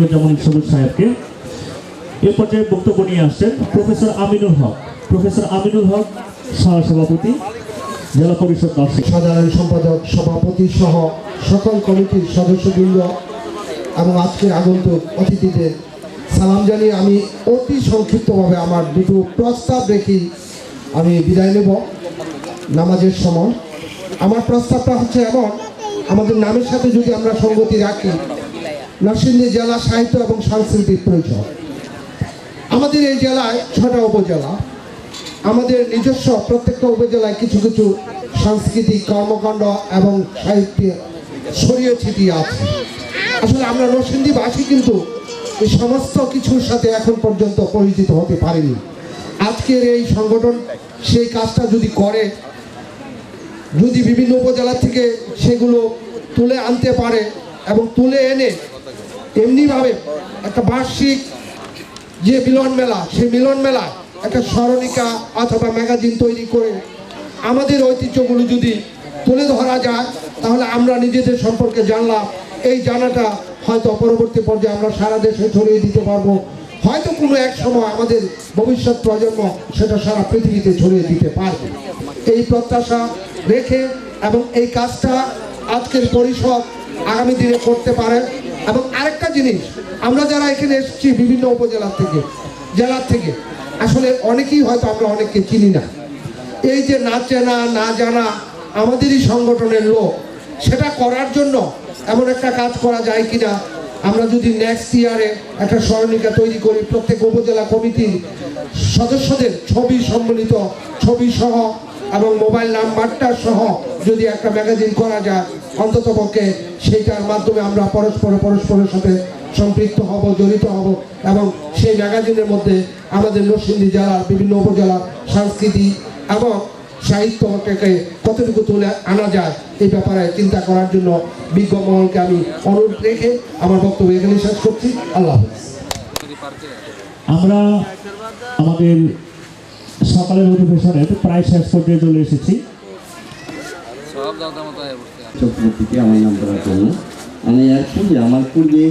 আমিনুজ্জামান সবুজ সাহেবকে। এ পর্যায়ে বক্তব্য নিয়ে আসছেন প্রফেসর আমিনুল হক। প্রফেসর আমিনুল হক সহসভাপতি, জেলা পরিষদ নরসিংদী। সাধারণ সম্পাদক, সভাপতি সহ সকল কমিটির সদস্যবৃন্দ এবং আজকের আগন্তুক অতিথিদের সালাম জানিয়ে আমি অতি সংক্ষিপ্তভাবে আমার দুটো প্রস্তাব রেখে আমি বিদায় নেব নামাজের সময়। আমার প্রস্তাবটা হচ্ছে এমন, আমাদের নামের সাথে যদি আমরা সঙ্গতি রাখি, নরসিংদী জেলা সাহিত্য এবং সাংস্কৃতিক পরিষদ। আমাদের এই জেলায় 6টা উপজেলা, আমাদের নিজস্ব প্রত্যেকটা উপজেলায় কিছু কিছু সাংস্কৃতিক কর্মকাণ্ড এবং সাহিত্য ছড়িয়ে ছিটিয়ে আছে। আসলে আমরা নরসিংদীবাসী কিন্তু এই সমস্ত কিছুর সাথে এখন পর্যন্ত পরিচিত হতে পারিনি। আজকের এই সংগঠন সেই কাজটা যদি করে, যদি বিভিন্ন উপজেলা থেকে সেগুলো তুলে আনতে পারে এবং তুলে এনে এমনিভাবে একটা বার্ষিক যে মিলন মেলা, সেই মিলন মেলা একটা স্মরণিকা অথবা ম্যাগাজিন তৈরি করে আমাদের ঐতিহ্যগুলো যদি তুলে ধরা যায়, তাহলে আমরা নিজেদের সম্পর্কে জানলাম। এই জানাটা হয়তো পরবর্তী পর্যায়ে আমরা সারা দেশে ছড়িয়ে দিতে পারবো। হয়তো কোনো এক সময় আমাদের ভবিষ্যৎ প্রজন্ম সেটা সারা পৃথিবীতে ছড়িয়ে দিতে পারবে। এই প্রত্যাশা রেখে এবং এই কাজটা আজকের পরিষদ আগামী দিনে করতে পারে। এবং আরেকটা জিনিস, আমরা যারা এখানে এসেছি বিভিন্ন উপজেলা থেকে, জেলার থেকে, আসলে অনেকেই হয়তো আমরা অনেককে চিনি না। এই যে না চেনা না জানা আমাদেরই সংগঠনের লোক, সেটা করার জন্য এমন একটা কাজ করা যায় কিনা, আমরা যদি নেক্সট ইয়ারে একটা স্মরণিকা তৈরি করি, প্রত্যেক উপজেলা কমিটির সদস্যদের ছবি সম্বলিত, ছবি সহ এবং মোবাইল নাম্বারটা সহ যদি একটা ম্যাগাজিন করা যায়, অন্ততপক্ষে সেইটার মাধ্যমে আমরা পরস্পরের সাথে সম্পৃক্ত হব, জড়িত হব এবং সেই ম্যাগাজিনের মধ্যে আমাদের নরসিংদী জেলার বিভিন্ন উপজেলা সংস্কৃতি এবং সাহিত্যটাকে কতটুকু তুলে আনা যায় এই ব্যাপারে চিন্তা করার জন্য বিজ্ঞ মহলকে আমি অনুরোধ রেখে আমার বক্তব্য এখানে শেষ করছি। আল্লাহ হাফেজ। আমরা আমাদের সকালের অধিবেশনের প্রায় শেষ পর্যায়ে চলে এসেছি। চক্রবর্তীকে আমার নাম করার জন্য আমি আমার পূর্বে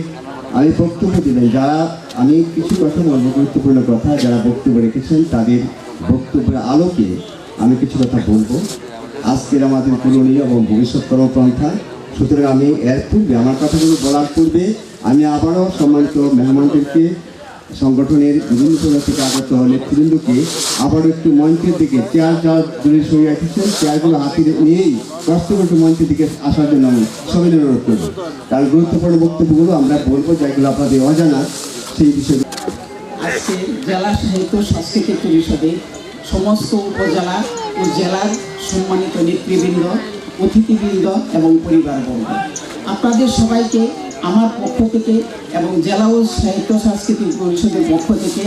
আমি বক্তব্য দিলেন, যারা আমি কিছু কথা বলবো, গুরুত্বপূর্ণ কথা, যারা বক্তব্য রেখেছেন তাদের বক্তব্যের আলোকে আমি কিছু কথা বলবো আজকের আমাদের করণীয় এবং ভবিষ্যৎ কর্মপন্থা। সুতরাং আমি এর পূর্বে আমার কথাগুলো বলার পূর্বে আমি আবারও সম্মানিত মেহমানদেরকে, সংগঠনের বিভিন্ন জায়গা থেকে আগত নেতৃবৃন্দকে আবারও একটু মঞ্চের দিকে, চেয়ার যার দূরে সরিয়ে রেখেছেন, চেয়ারগুলো হাতে নিয়েই কষ্ট করে একটু মঞ্চের দিকে আসার জন্য আমি সবাই অনুরোধ করবো। তার গুরুত্বপূর্ণ বক্তব্যগুলো আমরা বলবো, যেগুলো আপনাদের অজানা সেই বিষয়ে। আজকে জেলা সাহিত্য সাংস্কৃতিক পরিষদে সমস্ত উপজেলা ও জেলার সম্মানিত নেতৃবৃন্দ, অতিথিবৃন্দ এবং পরিবারবর্গ, আপনাদের সবাইকে আমার পক্ষ থেকে এবং জেলা ও সাহিত্য সাংস্কৃতিক পরিষদের পক্ষ থেকে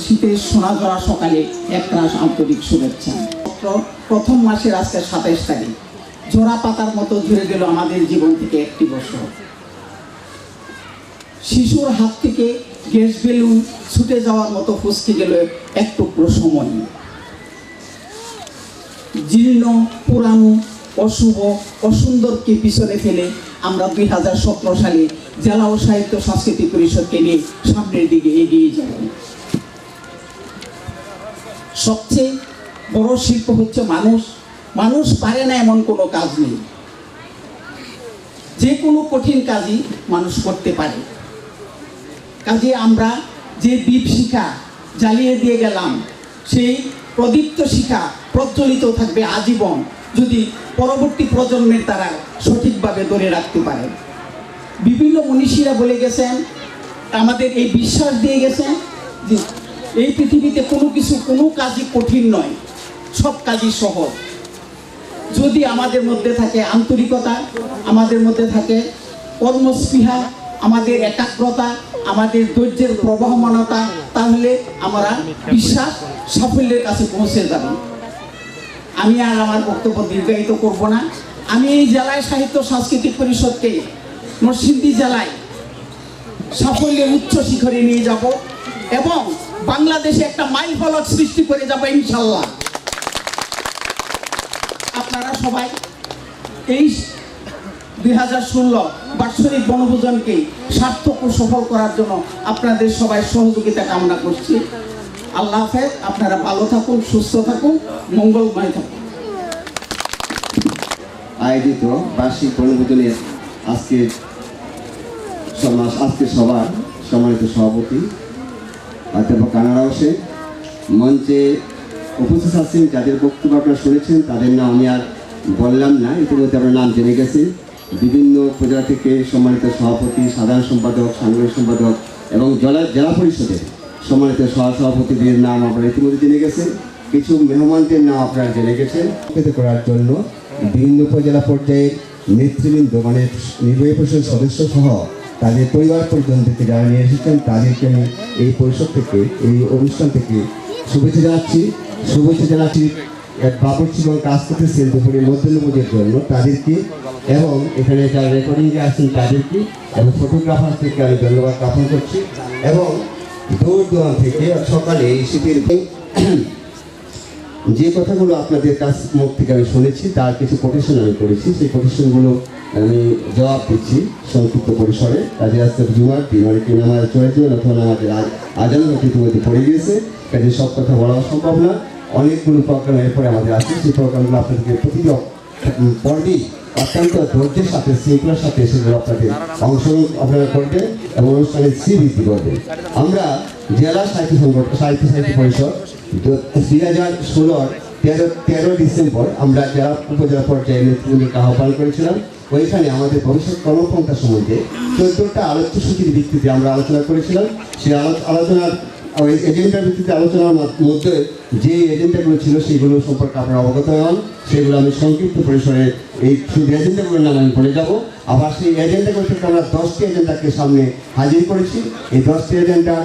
শীতের সোনাঝরা সকালে একটা আন্তরিক শুভেচ্ছা। প্রথম মাসের আজকে 27 তারিখ, জোড়া পাতার মতো ঝরে গেল আমাদের জীবন থেকে একটি বছর। শিশুর হাত থেকে গ্যাস বেলুন ছুটে যাওয়ার মতো ফসকে গেল এক টুকরো সময়। জীর্ণ, পুরানো, অশুভ, অসুন্দরকে পিছনে ফেলে আমরা 2017 সালে জেলা ও সাহিত্য সাংস্কৃতিক পরিষদকে নিয়ে সামনের দিকে এগিয়ে যাব। সবচেয়ে বড় শিল্প হচ্ছে মানুষ। মানুষ পারে না এমন কোনো কাজ নেই। যে কোনো কঠিন কাজই মানুষ করতে পারে। কাজে আমরা যে দীপ শিখা জ্বালিয়ে দিয়ে গেলাম, সেই প্রদীপ্ত শিখা প্রজ্বলিত থাকবে আজীবন, যদি পরবর্তী প্রজন্মের তারা সঠিকভাবে ধরে রাখতে পারে। বিভিন্ন মনীষীরা বলে গেছেন, আমাদের এই বিশ্বাস দিয়ে গেছেন যে এই পৃথিবীতে কোনো কাজই কঠিন নয়, সব কাজই সহজ। যদি আমাদের মধ্যে থাকে আন্তরিকতা, আমাদের মধ্যে থাকে কর্মস্পৃহা, আমাদের একাগ্রতা, আমাদের ধৈর্যের প্রবহমানতা, তাহলে আমরা বিশ্বাস সাফল্যের কাছে পৌঁছে যাব। আমি আর আমার বক্তব্য দীর্ঘায়িত করব না। আমি এই জেলায় সাহিত্য সাংস্কৃতিক পরিষদকে নরসিংদী জেলায় সাফল্যের উচ্চ শিখরে নিয়ে যাব এবং বাংলাদেশে একটা মাইল ফলক সৃষ্টি করে যাব ইনশাল্লাহ। আপনারা সবাই এই 2016 বাৎসরিক বনভোজনকে সার্থক ও সফল করার জন্য আপনাদের সবাই সহযোগিতা কামনা করছি। আল্লাহ হাফেজ, আপনারা ভালো থাকুন, সুস্থ থাকুন, মঙ্গলময় থাকুন। আয়োজিত বার্ষিক বনভোজনের আজকের সভার সম্মানিত সভাপতি অধ্যাপক আনোয়ার হোসেন, মঞ্চে উপস্থিত আছেন যাদের বক্তব্য আপনারা শুনেছেন তাদের নাম আমি আর বললাম না, ইতিমধ্যে আপনার নাম জেনে গেছেন। বিভিন্ন উপজেলা থেকে সম্মানিত সভাপতি, সাধারণ সম্পাদক, সাংগঠনিক সম্পাদক এবং জেলা পরিষদের সম্মানিত সহসভাপতিদের নাম আপনারা ইতিমধ্যে জেনে গেছেন। কিছু মেহমানদের নাম আপনারা জেনে গেছেন। পেতে করার জন্য বিভিন্ন উপজেলা পর্যায়ের নেতৃবৃন্দ মানে নির্বাহী পরিষদের সদস্য সহ তাদের পরিবার পরিজন থেকে যারা নিয়ে এসেছেন তাদেরকে আমি এই পরিষদ থেকে, এই অনুষ্ঠান থেকে শুভেচ্ছা জানাচ্ছি। বাবুর্চি এবং কাজ করতেছেন দুপুরে মধ্যমভোজের জন্য তাদেরকে, এবং এখানে যারা রেকর্ডিংয়ে আসছেন তাদেরকে, এবং ফটোগ্রাফার থেকে আমি ধন্যবাদ জ্ঞাপন করছি। এবং দূর দূরান্ত থেকে সকালে এই শীতের যে কথাগুলো আপনাদের কাছ মুখ থেকে আমি শুনেছি তার কিছু কোটেশন আমি করেছি, সেই কোটেশনগুলো আমি জবাব দিচ্ছি সংক্ষিপ্ত পরিসরে। কাজে আসতে জুমার দিন অনেকে নামাজ চলে যাবেন অথবা নামাজের আজান ইতিমধ্যে পড়ে গিয়েছে, কাজে সব কথা বলা সম্ভব না। অনেকগুলো প্রোগ্রাম এরপরে আমাদের আছে, সেই প্রোগ্রামগুলো আপনাদেরকে প্রতিটি পর্বেই অত্যন্ত ধৈর্যের সাথে, শৃঙ্খলার সাথে সেগুলো আপনাদের অংশগ্রহণ আপনারা করবেন এবং অনুষ্ঠানের শ্রীবৃদ্ধি করবেন। আমরা জেলা সাহিত্য পরিষদ 2016 13 ডিসেম্বর আমরা জেলা উপজেলা পর্যায়ে নেতৃবৃন্দকে আহ্বান করেছিলাম। ওইখানে আমাদের ভবিষ্যৎ কর্মপন্থা সম্বন্ধে 14টা আলোচ্য সূচির ভিত্তিতে আমরা আলোচনা করেছিলাম। সেই আলোচনার ওই এজেন্ডার ভিত্তিতে আলোচনার মধ্যে যে এজেন্ডাগুলো ছিল সেগুলো সম্পর্কে আপনারা অবগত হন। সেগুলো আমি সংক্ষিপ্ত পরিসরে এই শুধু এজেন্ডাগুলোর নাম আমি বলে যাব। আবার সেই এজেন্ডাগুলো থেকে আমরা 10টি এজেন্ডাকে সামনে হাজির করেছি। এই 10টি এজেন্ডার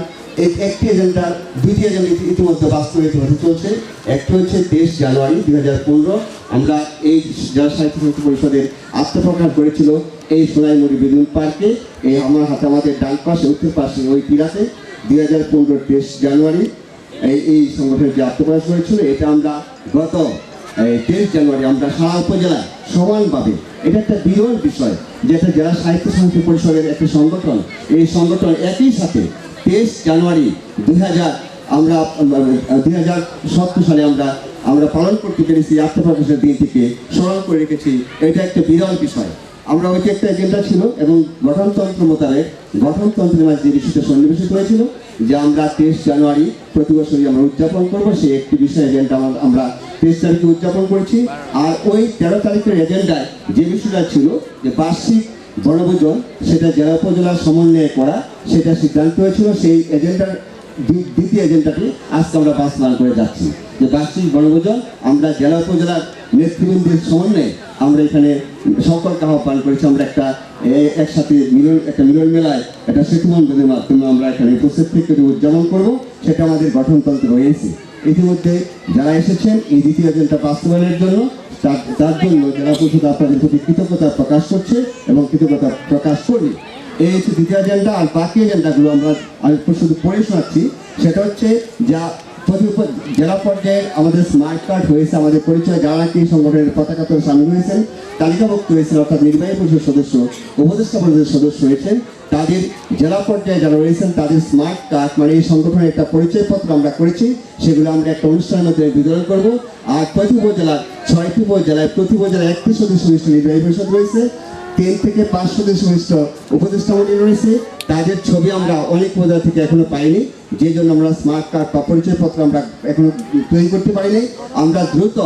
একটি এজেন্ডা, দুইটি এজেন্ডা ইতিমধ্যে বাস্তবায়িত হতে চলছে। একটি হচ্ছে 23 জানুয়ারি 2015 আমরা এই জেলা সাহিত্য পরিষদের আত্মপ্রকাশ করেছিল এই সোনাইমুড়ি বেলুন পার্কে, এই আমার হাতে আমাদের ডান পাশে উত্তর পাশে ওই টিলাতে 2015 23 জানুয়ারি এই সংগঠনের যে আত্মপ্রকাশ হয়েছিল। এটা আমরা গত 23 জানুয়ারি আমরা সারা উপজেলায় সমানভাবে, এটা একটা বিরল বিষয় যে একটা জেলা সাহিত্য সমিতি পরিষদের একটি সংগঠন, এই সংগঠন একই সাথে 23 জানুয়ারি 2017 সালে আমরা পালন করতে পেরেছি। আত্মপ্রকাশের দিন থেকে স্মরণ করে রেখেছি, এটা একটা বিরল বিষয়। আমরা ওইটি একটা এজেন্ডা ছিল এবং গঠনতন্ত্র মোতাবেক গঠনতন্ত্রের মাঝে যে বিষয়টা সন্নিবেশিত হয়েছিল যে আমরা 23 জানুয়ারি প্রতি বছরই আমরা উদযাপন করবো, সেই একটি বিষয় এজেন্ডা আমরা 23 তারিখে উদযাপন করেছি। আর ওই 13 তারিখের এজেন্ডায় যে বিষয়টা ছিল যে বার্ষিক বনভোজন, সেটা জেলা উপজেলার সমন্বয়ে করা, সেটা সিদ্ধান্ত হয়েছিল। সেই এজেন্ডার দ্বিতীয় এজেন্ডাটি আজকে আমরা বাস্তবায়ন করে যাচ্ছি যে বার্ষিক বনভোজন আমরা জেলা উপজেলার নেতৃবৃন্দের সমন্বয়ে আমরা এখানে সকলকে আহ্বান করেছি। আমরা একসাথে মিলন মেলায় একটা সেতুবন্ধনের মাধ্যমে আমরা এখানে উপস্থিত থেকে উদযাপন করবো, সেটা আমাদের গঠনতন্ত্র রয়েছে। ইতিমধ্যে যারা এসেছেন এই দ্বিতীয় এজেন্ডা বাস্তবায়নের জন্য, তার জন্য জেলা পরিষদ আপনাদের প্রতি কৃতজ্ঞতা প্রকাশ করছে এবং কৃতজ্ঞতা প্রকাশ করবে। এই হচ্ছে দ্বিতীয় এজেন্ডা। আর বাকি এজেন্ডাগুলো আমি শুধু পড়ে শোনাচ্ছি। সেটা হচ্ছে যা জেলা পর্যায়ে আমাদের স্মার্ট কার্ড হয়েছে, আমাদের পরিচয় যারা নাকি সংগঠনের পতাকা তোলে সামিল হয়েছেন, তালিকাভুক্ত হয়েছেন, অর্থাৎ নির্বাহী পরিষদ সদস্য, উপদেষ্টা পরিষদের সদস্য হয়েছেন, তাদের জেলা পর্যায়ে যারা রয়েছেন তাদের স্মার্ট কার্ড মানে এই সংগঠনের একটা পরিচয়পত্র আমরা করেছি, সেগুলো আমরা একটা অনুষ্ঠানের মধ্যে বিতরণ করব। আর প্রতি উপজেলায় 6টি উপজেলায় প্রতি উপজেলায় 1টি সদস্য বিশিষ্ট নির্বাহী পরিষদ রয়েছে, 3 থেকে 5 সদস্য বিশিষ্ট উপদেষ্টা মন্ডলী রয়েছে। তাদের ছবি আমরা অনেক উপজেলা থেকে এখনো পাইনি, যে জন্য আমরা স্মার্ট কার্ড বা পরিচয়পত্র আমরা এখনো তৈরি করতে পারিনি। আমরা দ্রুত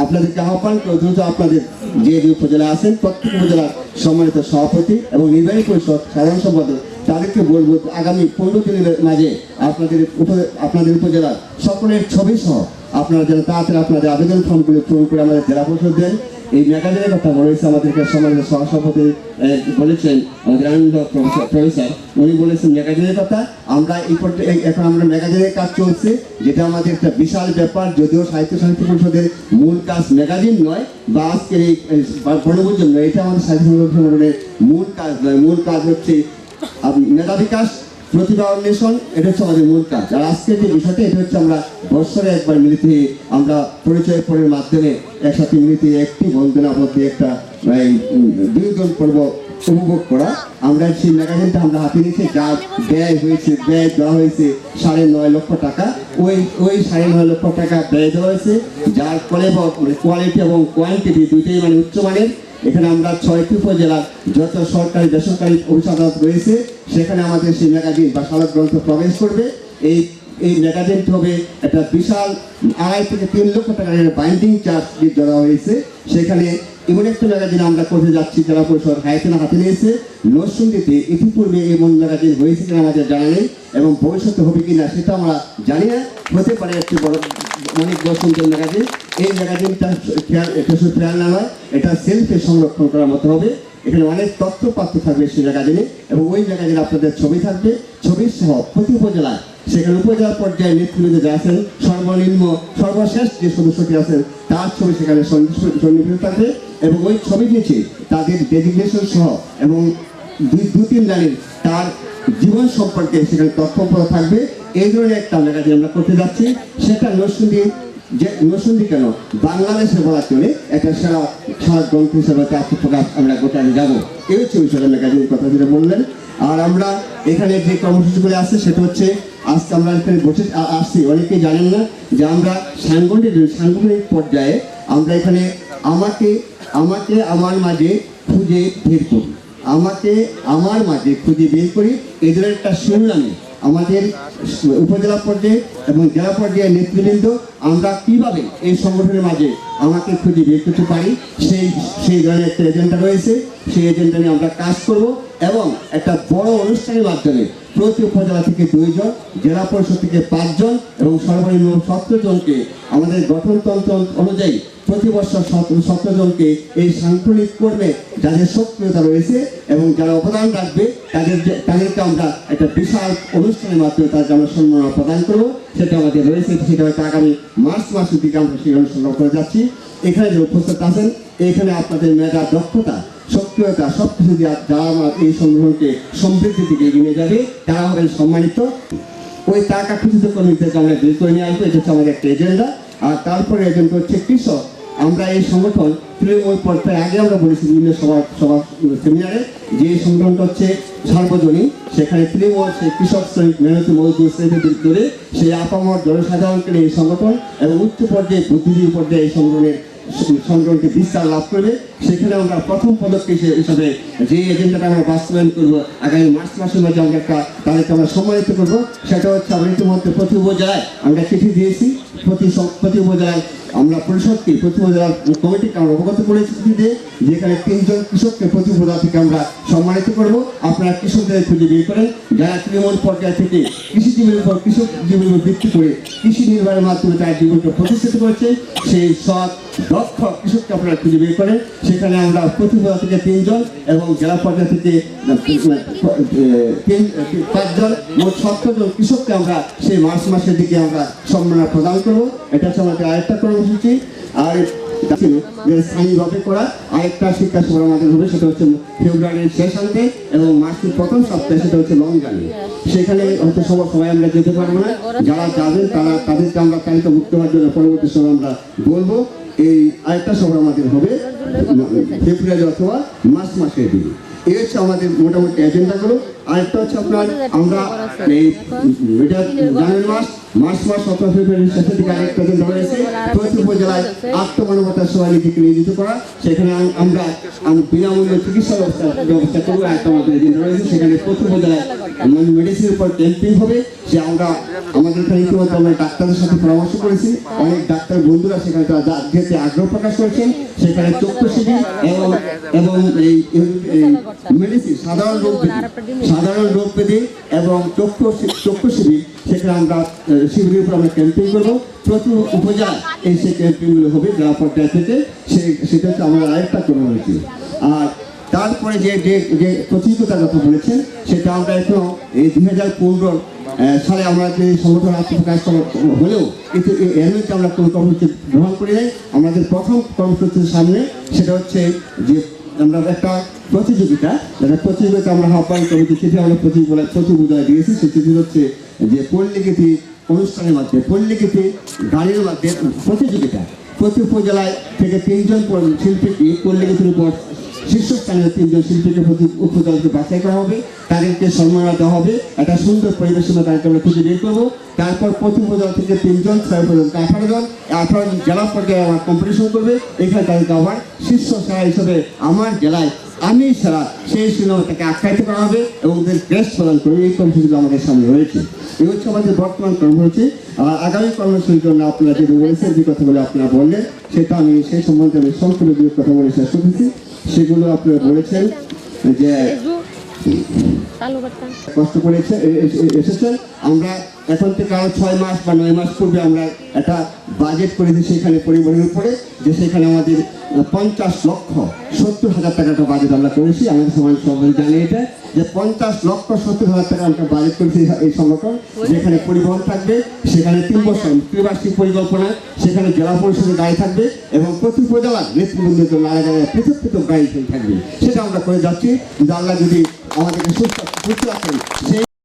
আপনাদেরকে আহ্বান করে দ্রুত আপনাদের যে উপজেলা আছেন প্রত্যেক উপজেলার সম্মানিত সভাপতি এবং নির্বাহী পরিষদ সাধারণ সম্পাদক তাদেরকে বলবো আগামী 15 দিনের মাঝে আপনাদের উপজেলার সকলের ছবি সহ আপনারা যেন তাড়াতাড়ি আপনাদের আবেদন ফর্মগুলো পূরণ করে আমাদের জেলা পরিষদ দেন। এই ম্যাগাজিনের কথা বলেছে আমাদেরকে সম্মানিত সহসভাপতি বলেছেন আমাদের আনন্দ প্রফেসর, উনি বলেছেন ম্যাগাজিনের কথা। আমরা এখন আমরা ম্যাগাজিনের কাজ চলছে, যেটা আমাদের একটা বিশাল ব্যাপার। যদিও সাহিত্য পরিষদের মূল কাজ ম্যাগাজিন নয় বা আজকের এই বনভোজন নয়, এটা আমাদের সাহিত্য সংগঠনের মূল কাজ নয়। মূল কাজ হচ্ছে মেধা বিকাশ, প্রতিভা অন্বেষণ, এটা হচ্ছে আমাদের মূল কাজ। আর আজকের যে বিষয়টা এটা হচ্ছে আমরা বৎসরে একবার মিলিত হয়ে আমরা পরিচয় পর্বের মাধ্যমে একসাথে মিলিত একটি বন্দনাবদ্ধ একটা বিনোদন পর্ব উপভোগ করা। আমরা সেই ম্যাগাজিনটা আমরা হাতে নিয়েছি, যা ব্যয় দেওয়া হয়েছে 9.5 লক্ষ টাকা। ওই 9.5 লক্ষ টাকা ব্যয় দেওয়া হয়েছে, যার ফলে কোয়ালিটি এবং কোয়ান্টিটি দুইটাই উচ্চমানের। এখানে আমরা 6টি উপজেলার যত সরকারি বেসরকারি অফিস আদালত রয়েছে সেখানে আমাদের সেই ম্যাগাজিন বা সালক গ্রন্থ প্রবেশ করবে। এই ম্যাগাজিনটি হবে একটা বিশাল 2.5 থেকে 3 লক্ষ টাকার বাইন্ডিং চার্জ দেওয়া হয়েছে। সেখানে এমন একটা ম্যাগাজিন আমরা করতে যাচ্ছি, জেলা পরিষদ হাতে নিয়েছে। নরসিংদীতে ইতিপূর্বে এমন ম্যাগাজিন হয়েছে কিনা আমাদের জানা নেই, এবং ভবিষ্যতে হবে কিনা সেটা আমরা জানি না। হতে পারে একটি অনেক বড় সুন্দর ম্যাগাজিন। এই ম্যাগাজিনটা শুধু খেয়াল না হয়, এটা সেলফে সংরক্ষণ করার মতো হবে। এখানে অনেক তথ্যপাত্র থাকবে সেই ম্যাগাজিনে, এবং ওই ম্যাগাজিনে আপনাদের ছবি থাকবে, ছবি সহ প্রতি উপজেলায়, সেখানে উপজেলা পর্যায়ে নেতৃবৃন্দ যা আছেন, সর্বশেষ যে সদস্যটি আছেন তার ছবি সেখানে সন্নিবেশিত থাকবে, এবং ওই ছবি নিচে তাদের ডেজিগনেশন সহ এবং 2-3 লাইনের তার জীবন সম্পর্কে সেখানে তথ্য থাকবে। এই ধরনের একটা ম্যাগাজিন আমরা করতে যাচ্ছি। সেটা নরসিংদী কেন, বাংলাদেশে বলা চলে একটা সারা গ্রন্থ হিসেবে আত্মপ্রকাশ আমরা গোটায় যাবো। এই হচ্ছে বিষয়টা ম্যাগাজিনের কথা যেটা বললেন। আর আমরা এখানে যে কর্মসূচিগুলি আছে সেটা হচ্ছে, আজকে আমরা এখানে বসে আসছি, অনেকেই জানেন না যে আমরা সাংগঠনিক পর্যায়ে আমরা এখানে আমাকে আমার মাঝে খুঁজে বের করি, এদের একটা সংগ্রামে আমাদের উপজেলা পর্যায়ে এবং জেলা পর্যায়ে নেতৃবৃন্দ আমরা কিভাবে এই সংগঠনের মাঝে আমাকে খুঁজে বের করতে পারি, সেই ধরনের একটা এজেন্ডা রয়েছে। সেই এজেন্ডা নিয়ে আমরা কাজ করব, এবং একটা বড় অনুষ্ঠানের মাধ্যমে প্রতি উপজেলা থেকে 2 জন, জেলা পরিষদ থেকে 5 জন, এবং সর্বনিম্ন 17 জনকে আমাদের গঠনতন্ত্র অনুযায়ী প্রতি বছর 17 জনকে এই সাংগঠনিক কর্মে যাদের সক্রিয়তা রয়েছে এবং যারা অবদান রাখবে তাদেরকে আমরা একটা বিশাল অনুষ্ঠানের মাধ্যমে তাদেরকে আমরা সম্মাননা প্রদান করব। সেটা আমাদের রয়েছে, সেটা হয়তো আগামী মার্চ মাসের দিকে আমরা সেই অনুষ্ঠান করে যাচ্ছি। এখানে যে উপস্থিত আছেন, এখানে আপনাদের মেধা, দক্ষতা, সক্রিয়তা সবকিছু যারা আমার এই সংগঠনকে সমৃদ্ধির দিকে এগিয়ে যাবে তারা হবেন সম্মানিত। ওই টাকা খুঁজিত কর্মীদেরকে আমরা বের করে নিয়ে আসবো, এটা হচ্ছে আমাদের একটা এজেন্ডা। আর তারপরে এজেন্ডা হচ্ছে কৃষক। আমরা এই সংগঠন তৃণমূল পর্যায়ে আগে আমরা বলেছি বিভিন্ন সভা সেমিনারে যে এই সংগঠনটা হচ্ছে সার্বজনীন। সেখানে তৃণমূল, সেই কৃষক শ্রমিক, মেহনতি মজদুর শ্রেণীদের ধরে সেই আপামর জনসাধারণকে এই সংগঠন, এবং উচ্চ পর্যায়ে বুদ্ধিজীবী পর্যায়ে এই সংগঠনকে বিস্তার লাভ করবে। সেখানে আমরা প্রথম পদক্ষেপ হিসাবে যে এজেন্ডাটা আমরা বাস্তবায়ন করবো আগামী মার্চ মাসের মধ্যে আমরা তাদেরকে আমরা সম্মানিত করবো। সেটা হচ্ছে আমরা ইতিমধ্যে প্রতি উপজেলায় আমরা চিঠি দিয়েছি। প্রতি উপজেলায় আমরা পরিষদকে, প্রতি উপজেলার কমিটিকে আমরা অবগত করেছি দিয়ে, যেখানে 3 জন কৃষককে প্রতি উপজেলা থেকে আমরা সম্মানিত করবো। আপনারা কৃষকদের খুঁজে বের করেন যারা তৃণমূল পর্যায় থেকে কৃষিজীবীর উপর, কৃষক জীবনের উপর ভিত্তি করে কৃষি নির্বাহের মাধ্যমে তার জীবনকে প্রতিষ্ঠিত করেছে, সেই সৎ দক্ষ কৃষককে আপনারা খুঁজে বের করেন। সেখানে আমরা প্রতি উপজেলা থেকে 3 জন এবং জেলা পর্যায় থেকে 5 জন, মোট 17 জন কৃষককে আমরা সেই মার্চ মাসের দিকে আমরা সম্মাননা প্রদান করবো। এটা হচ্ছে আমাদের আরেকটা কর্মসূচি। আর স্থায়ীভাবে করা আরেকটা শিক্ষা সভা আমাদের হবে, সেটা হচ্ছে ফেব্রুয়ারির শেষান্তে এবং মার্চের প্রথম সপ্তাহে, সেটা হচ্ছে লং জার্নি। সেখানে হয়তো সবাই আমরা যেতে পারবো না, যারা যাবেন তাদেরকে আমরা তালিকাভুক্ত হওয়ার জন্য পরবর্তী সময় আমরা বলবো। এই আরেকটা সভা আমাদের হবে ফেব্রুয়ারি অথবা মার্চ মাসের দিকে। এই হচ্ছে আমাদের মোটামুটি এজেন্ডাগুলো। আরেকটা হচ্ছে আপনার আমরা এই এটা জানুয়ারি মার্চ মাস অথবা ফেব্রুয়ারির শেষের দিকে আরেকটা এজেন্ডা রয়েছে, প্রতি উপজেলায় আত্মমানবতার সেবা নীতিকে নিয়োজিত করা। সেখানে আমরা বিনামূল্য চিকিৎসা ব্যবস্থা করবো, একটা আমাদের এজেন্ডা রয়েছে। সেখানে প্রতি উপজেলায় মেডিসিনের উপর ক্যাম্পিং হবে। সে আমাদের এখানে ইতিমধ্যে আমরা ডাক্তারদের সাথে পরামর্শ করেছি, অনেক ডাক্তার বন্ধুরা সেখানে যেতে আগ্রহ প্রকাশ করেছেন। সেখানে চক্ষু শিবির এবং এই মেডিসিন, সাধারণ রোগ ব্যাধি এবং চক্ষু শিবির, সেখানে আমরা শিবিরের উপর আমরা ক্যাম্পিং করবো। প্রতি উপজেলায় এই সেই ক্যাম্পিংগুলো হবে জেলা পর্যায় থেকে। সেটা হচ্ছে আমরা আরেকটা কর্মসূচি। আর তারপরে যে প্রতিযোগিতার কথা বলেছেন, সেটা আমরা এখনো এই 2015 সালে আমরা যে সংগঠন আত্মপ্রকাশ হলেও কিন্তু এর মধ্যে আমরা কোনো কর্মসূচি গ্রহণ করি নাই। আমাদের প্রথম কর্মসূচির সামনে সেটা হচ্ছে যে আমরা একটা প্রতিযোগিতা আমরা আহ্বান কমিটি চিঠি আমরা প্রতি উপজেলায় দিয়েছি। সেই চিঠি হচ্ছে যে পল্লীগীতি অনুষ্ঠানের মাধ্যমে, পল্লীগীতি গানের মাধ্যমে প্রতিযোগিতা। প্রতি উপজেলায় থেকে 3 জন শিল্পীকে পল্লীগীতির উপর শীর্ষস্থানীয় 3 জন শিল্পীকে প্রতি উপজেলাকে বাছাই করা হবে, তাদেরকে সম্মাননা দেওয়া হবে, একটা সুন্দর পরিবেশনা তাদেরকে আমরা খুঁজে বের করবো। তারপর প্রতি উপজেলা থেকে 3 জন, 6 পর্যন্ত 18 জন, 18 জেলা পর্যায়ে আমার কম্পিটিশন করবে। এখানে তাদেরকে আবার শীর্ষ সেরা হিসেবে আমার জেলায় আমি সেরা সেই সিনেমাটাকে আখ্যায়িত করা হবে এবং ওদের বেস্ট প্রদান করবে। এই কর্মসূচিগুলো আমাদের সামনে রয়েছে। এই হচ্ছে আমাদের বর্তমান কর্মসূচি। আর আগামী কর্মসূচির জন্য আপনারা যেটা বলেছেন, যে কথাগুলো আপনারা বললেন, সেটা আমি সেই সম্বন্ধে আমি সংক্ষেপে যে কথা বলে শেষ করেছি। সেগুলো আপনারা বলেছেন যে কষ্ট করে এসেছেন। আমরা এখন থেকে আরো 6 মাস বা 9 মাস পূর্বে আমরা একটা বাজেট করেছি সেখানে পরিবহনের উপরে, যে সেখানে আমাদের 50,70,000 টাকা একটা বাজেট আমরা করেছি। আমাদের সমাজ সবাই জানে এটা, যে 50,70,000 টাকা আমরা বাজেট করেছি এই সংগঠন, যেখানে পরিবহন থাকবে, সেখানে 3 বছর ত্রিবার্ষিক পরিকল্পনা, সেখানে জেলা পরিষদের গাড়ি থাকবে এবং প্রতি উপজেলার নেতৃবৃন্দের জন্য আলাদা আলাদা পৃথক পৃথক গাড়ি থাকবে। সেটা আমরা করে যাচ্ছি। আল্লাহ যদি আমাদেরকে সুস্থ রাখেন, সেই